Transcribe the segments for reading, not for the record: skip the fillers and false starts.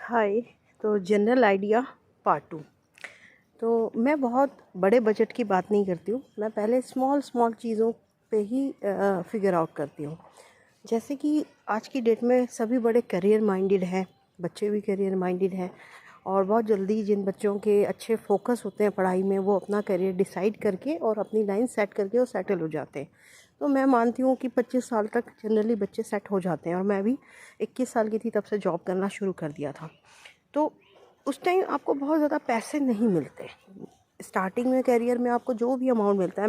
हाय। तो general idea part 2। तो मैं बहुत बड़े बजट की बात नहीं करती हूँ, मैं पहले स्मॉल स्मॉल चीज़ों पे ही फिगर आउट करती हूँ। जैसे कि आज की डेट में सभी बड़े करियर माइंडेड हैं, बच्चे भी करियर माइंडेड हैं और बहुत जल्दी जिन बच्चों के अच्छे फोकस होते हैं पढ़ाई में, वो अपना करियर डिसाइड करके और अपनी लाइन सेट करके वो सेटल हो जाते हैं। तो मैं मानती हूँ कि 25 साल तक जनरली बच्चे सेट हो जाते हैं, और मैं भी 21 साल की थी तब से जॉब करना शुरू कर दिया था। तो उस टाइम आपको बहुत ज़्यादा पैसे नहीं मिलते। स्टार्टिंग में करियर में आपको जो भी अमाउंट मिलता है,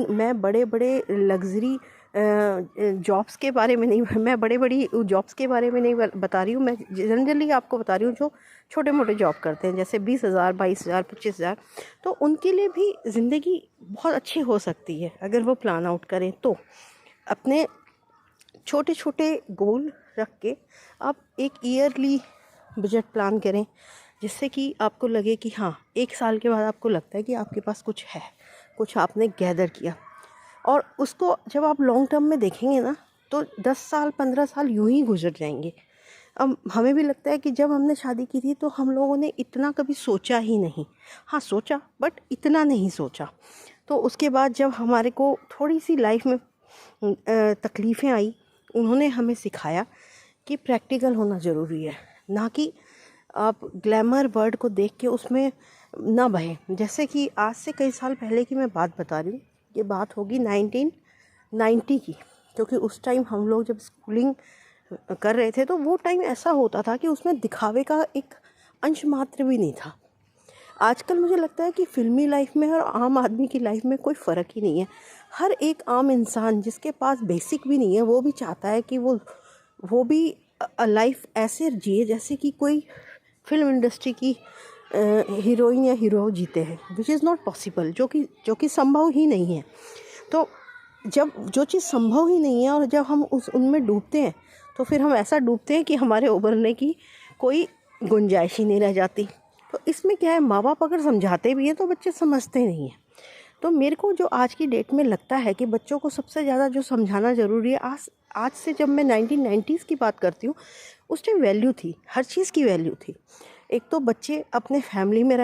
मैं बड़े बड़े लग्जरी जॉब्स के बारे में नहीं मैं बड़े बड़ी जॉब्स के बारे में नहीं बता रही हूँ। मैं जनरली आपको बता रही हूँ जो छोटे मोटे जॉब करते हैं, जैसे 20,000 22,000 25,000। तो उनके लिए भी ज़िंदगी बहुत अच्छी हो सकती है अगर वो प्लान आउट करें। तो अपने छोटे छोटे गोल रख के आप एक ईयरली बजट प्लान करें, जिससे कि आपको लगे कि हाँ, 1 साल के बाद आपको लगता है कि आपके पास कुछ है, कुछ आपने गैदर किया। और उसको जब आप लॉन्ग टर्म में देखेंगे ना, तो 10 साल 15 साल यूं ही गुजर जाएंगे। अब हमें भी लगता है कि जब हमने शादी की थी तो हम लोगों ने इतना कभी सोचा ही नहीं। हाँ, सोचा, बट इतना नहीं सोचा। तो उसके बाद जब हमारे को थोड़ी सी लाइफ में तकलीफ़ें आई, उन्होंने हमें सिखाया कि प्रैक्टिकल होना ज़रूरी है, ना कि आप ग्लैमर वर्ड को देख के उसमें ना बहें। जैसे कि आज से कई साल पहले की मैं बात बता रही हूँ, ये बात होगी 1990 की, क्योंकि उस टाइम हम लोग जब स्कूलिंग कर रहे थे तो वो टाइम ऐसा होता था कि उसमें दिखावे का एक अंश मात्र भी नहीं था। आजकल मुझे लगता है कि फ़िल्मी लाइफ में और आम आदमी की लाइफ में कोई फ़र्क ही नहीं है। हर एक आम इंसान जिसके पास बेसिक भी नहीं है, वो भी चाहता है कि वो भी लाइफ ऐसे जिए जैसे कि कोई फिल्म इंडस्ट्री की हीरोइन या हीरो जीते हैं, विच इज़ नॉट पॉसिबल, जो कि संभव ही नहीं है। तो जब जो चीज़ संभव ही नहीं है और जब हम उनमें डूबते हैं, तो फिर हम ऐसा डूबते हैं कि हमारे उभरने की कोई गुंजाइश ही नहीं रह जाती। तो इसमें क्या है, माँ बाप अगर समझाते भी हैं तो बच्चे समझते नहीं हैं। तो मेरे को जो आज की डेट में लगता है कि बच्चों को सबसे ज़्यादा जो समझाना ज़रूरी है, आज से जब मैं 1990s की बात करती हूँ, उस टाइम वैल्यू थी, हर चीज़ की वैल्यू थी। एक तो बच्चे अपने फैमिली में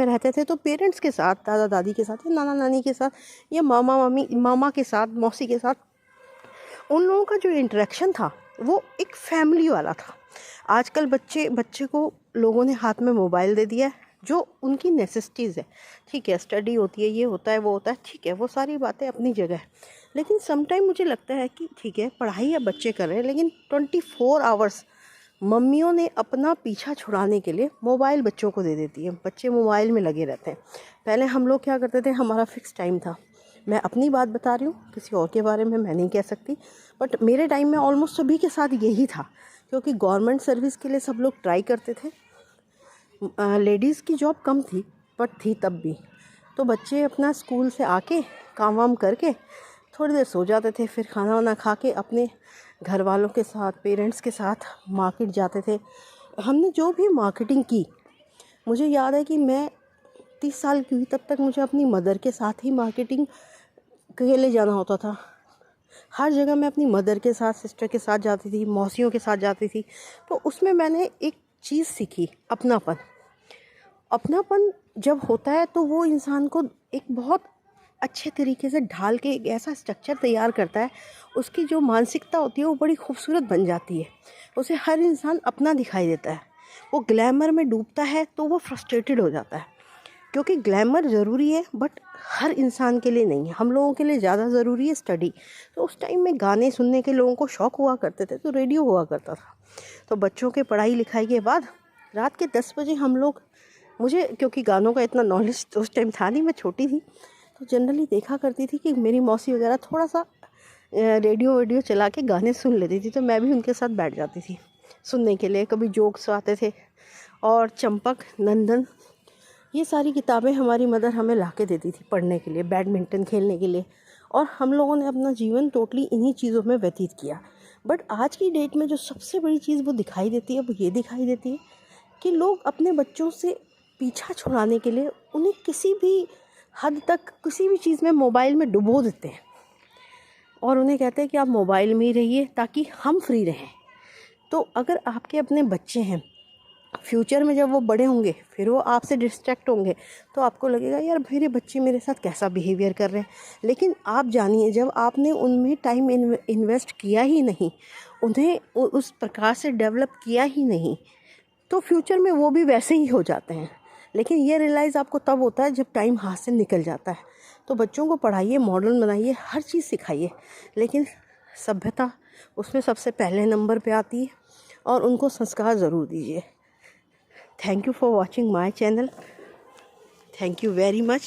रहते थे तो पेरेंट्स के साथ, दादा दादी के साथ या नाना नानी के साथ या मामा के साथ, मौसी के साथ, उन लोगों का जो इंटरेक्शन था वो एक फैमिली वाला था। आजकल बच्चे को लोगों ने हाथ में मोबाइल दे दिया है, जो उनकी नेसेसिटीज़ है। ठीक है, स्टडी होती है, ये होता है, वो होता है, ठीक है, वो सारी बातें अपनी जगह है। लेकिन समटाइम मुझे लगता है कि ठीक है, पढ़ाई या बच्चे कर रहे हैं, लेकिन 24 आवर्स मम्मियों ने अपना पीछा छुड़ाने के लिए मोबाइल बच्चों को दे देती है। बच्चे मोबाइल में लगे रहते हैं। पहले हम लोग क्या करते थे, हमारा फिक्स टाइम था। मैं अपनी बात बता रही हूँ, किसी और के बारे में मैं नहीं कह सकती, बट मेरे टाइम में ऑलमोस्ट सभी के साथ यही था, क्योंकि गवर्नमेंट सर्विस के लिए सब लोग ट्राई करते थे। लेडीज़ की जॉब कम थी, बट थी तब भी। तो बच्चे अपना स्कूल से आके काम वाम करके थोड़ी देर सो जाते थे, फिर खाना वाना खा के अपने घर वालों के साथ, पेरेंट्स के साथ मार्केट जाते थे। हमने जो भी मार्केटिंग की, मुझे याद है कि मैं 30 साल की हुई तब तक मुझे अपनी मदर के साथ ही मार्केटिंग के लिए जाना होता था। हर जगह मैं अपनी मदर के साथ, सिस्टर के साथ जाती थी, मौसियों के साथ जाती थी। तो उसमें मैंने एक चीज़ सीखी, अपनापन। अपनापन जब होता है तो वो इंसान को एक बहुत अच्छे तरीके से ढाल के एक ऐसा स्ट्रक्चर तैयार करता है, उसकी जो मानसिकता होती है वो बड़ी खूबसूरत बन जाती है। उसे हर इंसान अपना दिखाई देता है। वो ग्लैमर में डूबता है तो वो फ्रस्ट्रेटेड हो जाता है, क्योंकि ग्लैमर ज़रूरी है, बट हर इंसान के लिए नहीं है। हम लोगों के लिए ज़्यादा ज़रूरी है स्टडी। तो उस टाइम में गाने सुनने के लोगों को शौक़ हुआ करते थे, तो रेडियो हुआ करता था। तो बच्चों के पढ़ाई लिखाई के बाद रात के 10 बजे हम लोग, मुझे क्योंकि गानों का इतना नॉलेज तो उस टाइम था नहीं, मैं छोटी थी, तो जनरली देखा करती थी कि मेरी मौसी वगैरह थोड़ा सा रेडियो चला के गाने सुन लेती थी, तो मैं भी उनके साथ बैठ जाती थी सुनने के लिए। कभी जोक्स आते थे, और चंपक, नंदन, ये सारी किताबें हमारी मदर हमें ला के देती थी पढ़ने के लिए, बैडमिंटन खेलने के लिए। और हम लोगों ने अपना जीवन टोटली इन्हीं चीज़ों में व्यतीत किया। बट आज की डेट में जो सबसे बड़ी चीज़ वो दिखाई देती है, वो ये दिखाई देती है कि लोग अपने बच्चों से पीछा छुड़ाने के लिए उन्हें किसी भी हद तक किसी भी चीज़ में मोबाइल में डुबो देते हैं, और उन्हें कहते हैं कि आप मोबाइल में ही रहिए ताकि हम फ्री रहें। तो अगर आपके अपने बच्चे हैं, फ्यूचर में जब वो बड़े होंगे फिर वो आपसे डिस्ट्रैक्ट होंगे तो आपको लगेगा यार मेरे बच्चे मेरे साथ कैसा बिहेवियर कर रहे हैं। लेकिन आप जानिए, जब आपने उनमें टाइम इन्वेस्ट किया ही नहीं, उन्हें उस प्रकार से डेवलप किया ही नहीं, तो फ्यूचर में वो भी वैसे ही हो जाते हैं। लेकिन ये रियलाइज़ आपको तब होता है जब टाइम हाथ से निकल जाता है। तो बच्चों को पढ़ाइए, मॉडर्न बनाइए, हर चीज़ सिखाइए, लेकिन सभ्यता उसमें सबसे पहले नंबर पे आती है और उनको संस्कार ज़रूर दीजिए। Thank you for watching my channel. Thank you very much.